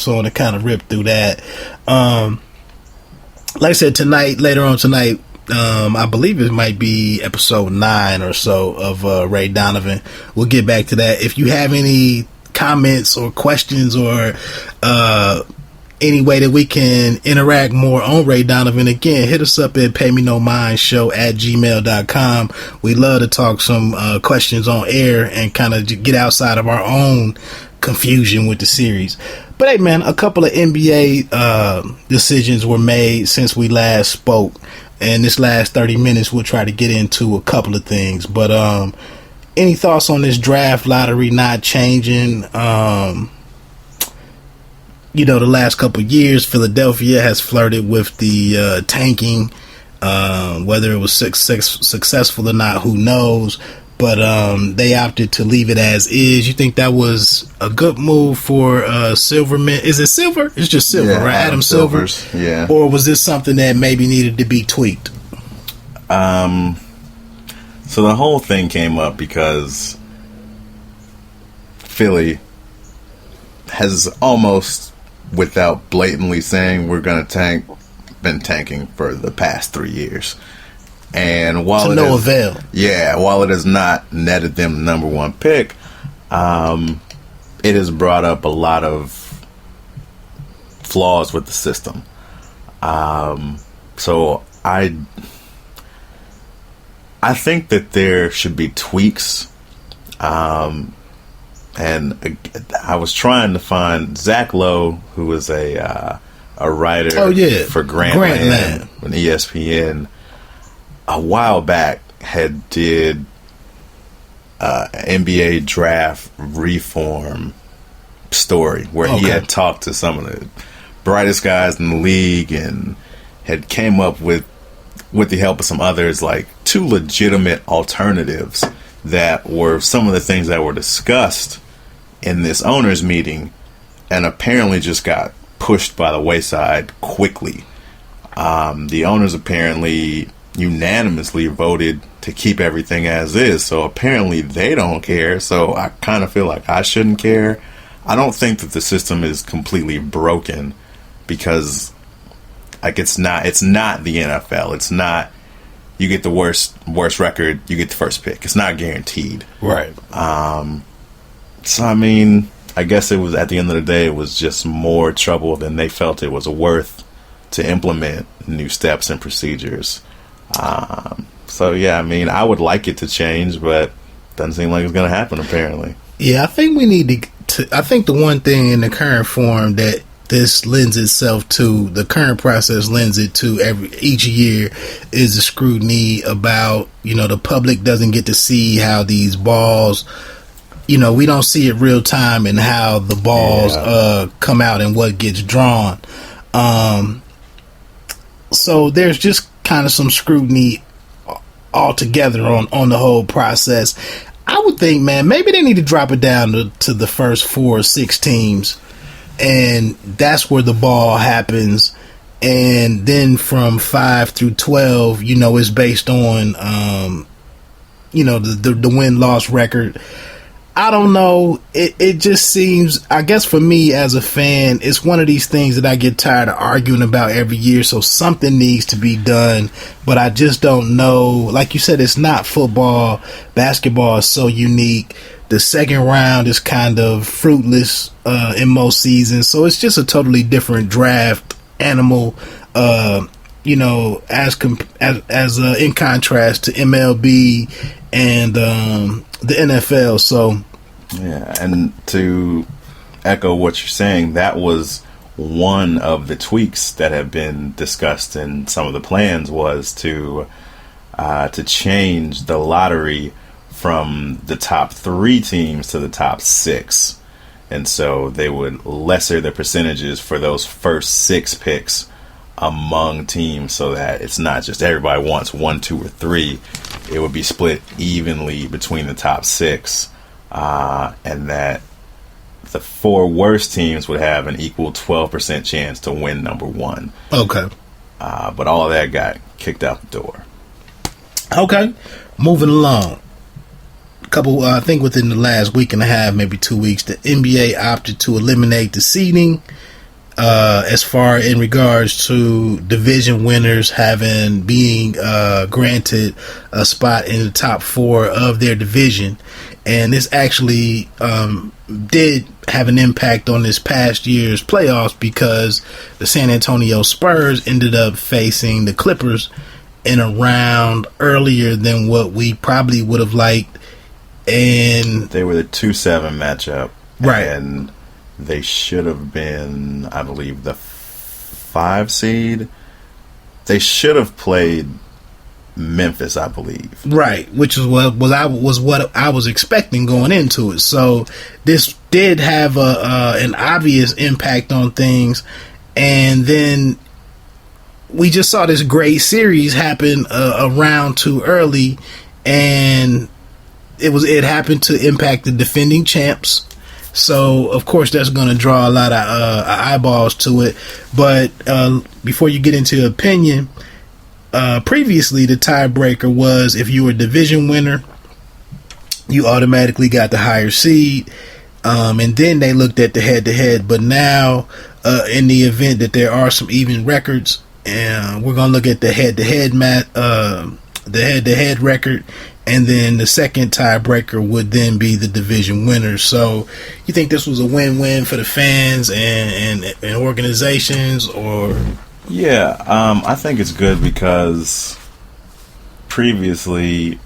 on to kind of rip through that. Like I said, later on tonight, I believe it might be episode 9 or so of Ray Donovan. We'll get back to that. If you have any comments or questions or any way that we can interact more on Ray Donovan, again, hit us up at paymenomindshow@gmail.com. We love to talk some questions on air and kind of get outside of our own confusion with the series. But hey, man, a couple of NBA decisions were made since we last spoke. And this last 30 minutes, we'll try to get into a couple of things. But any thoughts on this draft lottery not changing? The last couple of years, Philadelphia has flirted with the tanking. Whether it was successful or not, who knows? But they opted to leave it as is. You think that was a good move for Silverman? Is it Silver? It's just Silver, right? Adam Silver. Yeah. Or was this something that maybe needed to be tweaked? So the whole thing came up because Philly has almost, without blatantly saying we're going to tank, been tanking for the past 3 years. And while to no avail. Yeah, while it has not netted them the number one pick, it has brought up a lot of flaws with the system. So I think that there should be tweaks. And I was trying to find Zach Lowe, who was a writer for Grantland on ESPN. A while back had did NBA draft reform story where he had talked to some of the brightest guys in the league and had came up with the help of some others, like 2 legitimate alternatives that were some of the things that were discussed in this owners meeting and apparently just got pushed by the wayside quickly. The owners apparently unanimously voted to keep everything as is, so apparently they don't care. So I kind of feel like I shouldn't care. I don't think that the system is completely broken because it's not the NFL. It's not you get the worst record, you get the first pick. It's not guaranteed, right? So I mean, I guess it was, at the end of the day, it was just more trouble than they felt it was worth to implement new steps and procedures. So yeah, I mean, I would like it to change, but doesn't seem like it's going to happen, apparently. Yeah, I think we need to I think the one thing in the current form that this lends itself to, the current process lends it to each year, is the scrutiny about, the public doesn't get to see how these balls, we don't see it real time and how the balls come out and what gets drawn. So there's just kind of some scrutiny altogether on the whole process. I would think, man, maybe they need to drop it down to the first 4 or 6 teams, and that's where the ball happens. And then from 5 through 12, it's based on, the win-loss record. I don't know. It just seems, I guess for me as a fan, it's one of these things that I get tired of arguing about every year. So something needs to be done, but I just don't know. Like you said, it's not football. Basketball is so unique. The second round is kind of fruitless in most seasons. So it's just a totally different draft animal. As in contrast to MLB and the NFL. So yeah, and to echo what you're saying, that was one of the tweaks that have been discussed in some of the plans, was to change the lottery from the top 3 teams to the top 6, and so they would lesser the percentages for those first 6 picks among teams, so that it's not just everybody wants 1, 2, or 3. It would be split evenly between the top 6, and that the 4 worst teams would have an equal 12% chance to win number 1. Okay. But all of that got kicked out the door. Okay. Moving along. I think within the last week and a half, maybe 2 weeks, the NBA opted to eliminate the seeding as far in regards to division winners being granted a spot in the top 4 of their division. And this actually did have an impact on this past year's playoffs, because the San Antonio Spurs ended up facing the Clippers in a round earlier than what we probably would have liked. And they were the 2-7 matchup. Right. And they should have been, I believe, the 5 seed. They should have played Memphis, I believe. Right, which is what I was expecting going into it. So this did have an obvious impact on things, and then we just saw this great series happen a round too early, and it happened to impact the defending champs. So, of course, that's going to draw a lot of eyeballs to it. But before you get into your opinion, previously the tiebreaker was if you were a division winner, you automatically got the higher seed. And then they looked at the head-to-head. But now, in the event that there are some even records, and we're going to look at the head-to-head record. And then the second tiebreaker would then be the division winner. So you think this was a win-win for the fans and organizations, or? Yeah, I think it's good because previously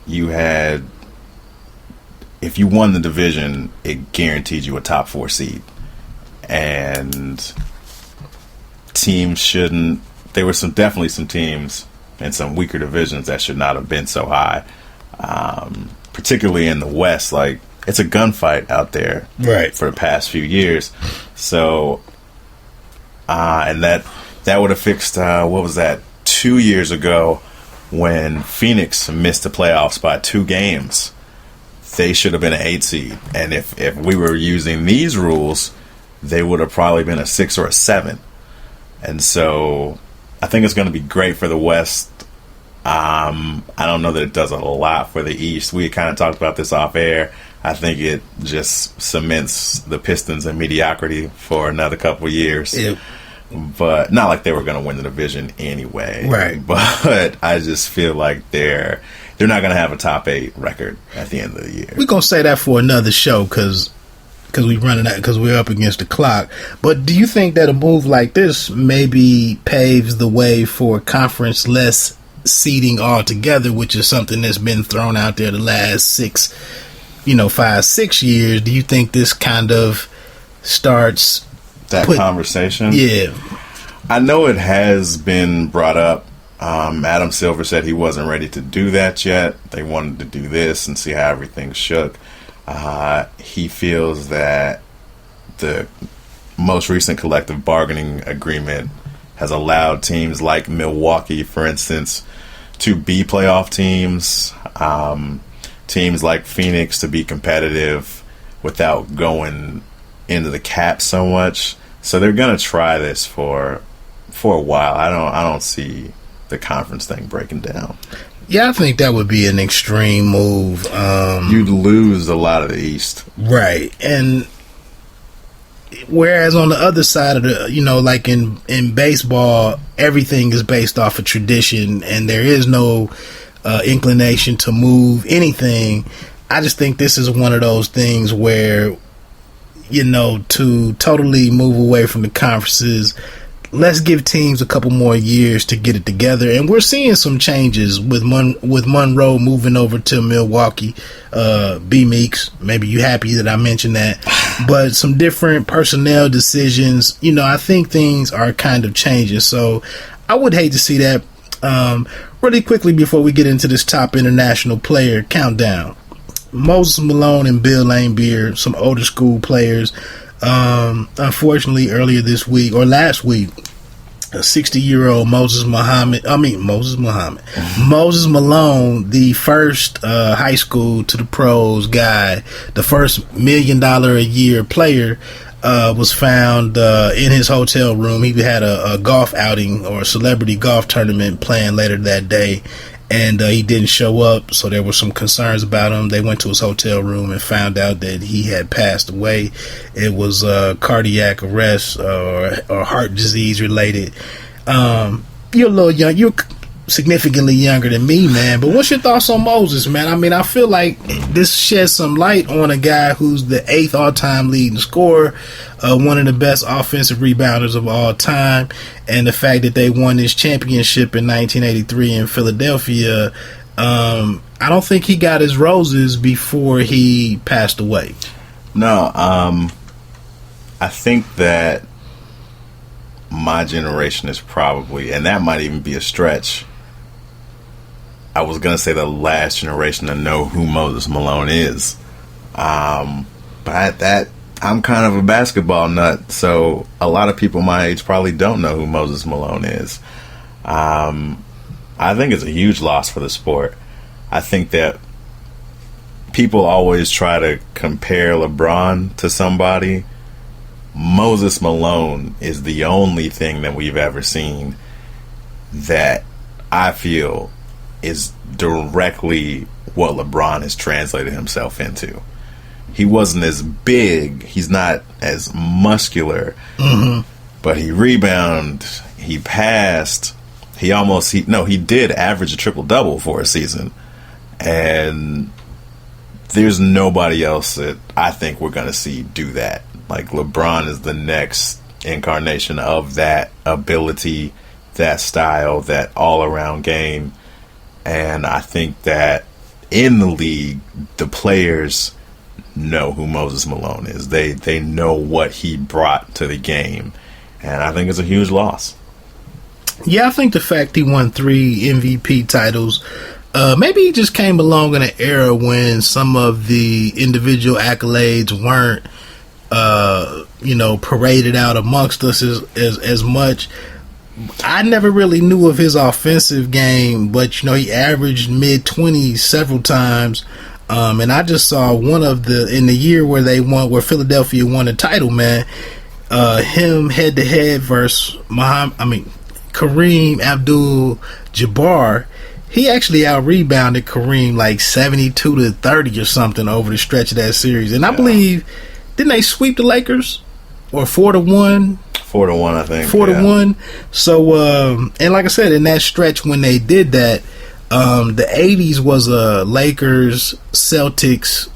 you had, if you won the division, it guaranteed you a top 4 seed. And teams there were definitely some teams and some weaker divisions that should not have been so high, particularly in the West. Like, it's a gunfight out there, right, for the past few years. So, and that would have fixed, what was that, 2 years ago when Phoenix missed the playoffs by 2 games. They should have been an 8 seed, and if we were using these rules, they would have probably been a 6 or a 7. And so I think it's going to be great for the West. I don't know that it does a lot for the East. We kind of talked about this off air. I think it just cements the Pistons in mediocrity for another couple of years. Yep. But not like they were going to win the division anyway. Right. But I just feel like they're not going to have a top 8 record at the end of the year. We're going to say that for another show because we're up against the clock. But do you think that a move like this maybe paves the way for conference-less seeding altogether, which is something that's been thrown out there the last 5-6 years? Do you think this kind of starts that conversation? Yeah. I know it has been brought up. Adam Silver said he wasn't ready to do that yet. They wanted to do this and see how everything shook. He feels that the most recent collective bargaining agreement has allowed teams like Milwaukee, for instance, to be playoff teams. Teams like Phoenix to be competitive without going into the cap so much. So they're going to try this for a while. I don't see the conference thing breaking down. Yeah, I think that would be an extreme move. You'd lose a lot of the East. Right. And whereas on the other side of the, like in baseball, everything is based off of tradition and there is no inclination to move anything. I just think this is one of those things where, to totally move away from the conferences, let's give teams a couple more years to get it together. And we're seeing some changes with Monroe moving over to Milwaukee. B Meeks, maybe you happy that I mentioned that. But some different personnel decisions. I think things are kind of changing. So I would hate to see that. Really quickly before we get into this top international player countdown. Moses Malone and Bill Laimbeer, some older school players. Unfortunately, earlier this week or last week, a 60-year-old Moses Malone, the first high school to the pros guy, the first $1 million a year player, was found in his hotel room. He had a golf outing or a celebrity golf tournament planned later that day, and he didn't show up, so there were some concerns about him. They went to his hotel room and found out that he had passed away. It was cardiac arrest or heart disease related. You're a little young. You're significantly younger than me, man. But what's your thoughts on Moses, man? I mean, I feel like this sheds some light on a guy who's the 8th all-time leading scorer, one of the best offensive rebounders of all time, and the fact that they won this championship in 1983 in Philadelphia. I don't think he got his roses before he passed away. No, I think that my generation is probably, and that might even be a stretch, I was going to say the last generation to know who Moses Malone is. But I'm kind of a basketball nut, so a lot of people my age probably don't know who Moses Malone is. I think it's a huge loss for the sport. I think that people always try to compare LeBron to somebody. Moses Malone is the only thing that we've ever seen that I feel is directly what LeBron has translated himself into. He wasn't as big, he's not as muscular, but he rebounded, he passed, he did average a triple-double for a season, and there's nobody else that I think we're going to see do that. Like, LeBron is the next incarnation of that ability, that style, that all-around game. And I think that in the league, the players know who Moses Malone is. They know what he brought to the game. And I think it's a huge loss. Yeah, I think the fact he won 3 MVP titles, maybe he just came along in an era when some of the individual accolades weren't paraded out amongst us as much. I never really knew of his offensive game, but he averaged mid-20s several times, and I just saw in the year where Philadelphia won the title, man, him head to head versus Kareem Abdul-Jabbar. He actually out-rebounded Kareem like 72-30 or something over the stretch of that series, and I believe, didn't they sweep the Lakers or 4-1? 4-1, I think. 4-1. So, and like I said, in that stretch when they did that, the 80s was Lakers, Celtics.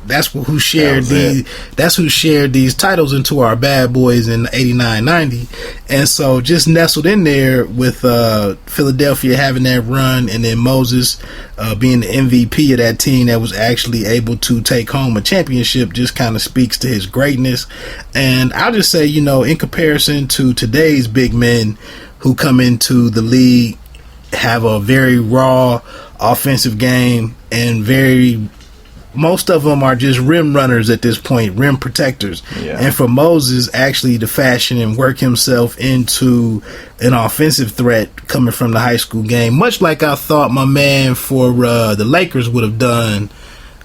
That's who shared these titles into our bad boys in 89-90, and so just nestled in there with Philadelphia having that run, and then Moses being the MVP of that team that was actually able to take home a championship just kind of speaks to his greatness. And I'll just say, in comparison to today's big men who come into the league, have a very raw offensive game, and most of them are just rim runners at this point, rim protectors. Yeah. And for Moses actually to fashion and work himself into an offensive threat coming from the high school game, much like I thought my man for the Lakers would have done.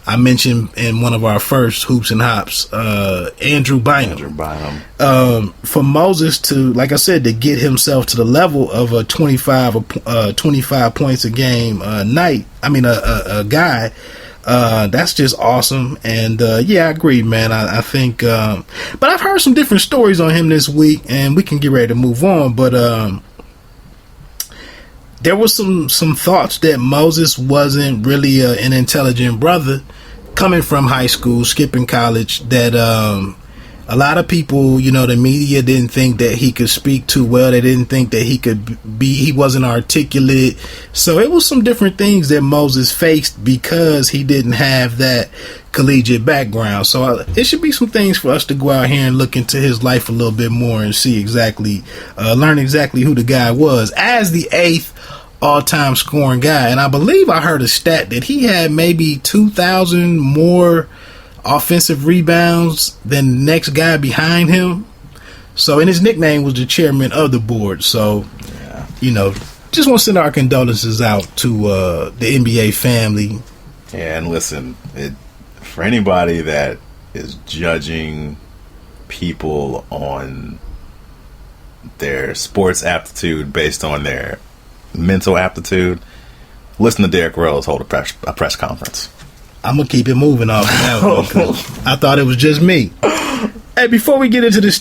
I mentioned in one of our first Hoops and Hops, Andrew Bynum. For Moses to, like I said, to get himself to the level of a 25 points a game a guy, that's just awesome. And I agree, man. I think, but I've heard some different stories on him this week, and we can get ready to move on. But there was some thoughts that Moses wasn't really an intelligent brother coming from high school, skipping college, that a lot of people, the media didn't think that he could speak too well. They didn't think that he wasn't articulate. So it was some different things that Moses faced because he didn't have that collegiate background. So it should be some things for us to go out here and look into his life a little bit more and see learn exactly who the guy was as the 8th all-time scoring guy. And I believe I heard a stat that he had maybe 2,000 more offensive rebounds than the next guy behind him. So, and his nickname was the chairman of the board. So, just want to send our condolences out to the NBA family. Yeah, and listen, for anybody that is judging people on their sports aptitude based on their mental aptitude, listen to Derrick Rose hold a press conference. I'm going to keep it moving off of that one, 'cause I thought it was just me. Hey, before we get into this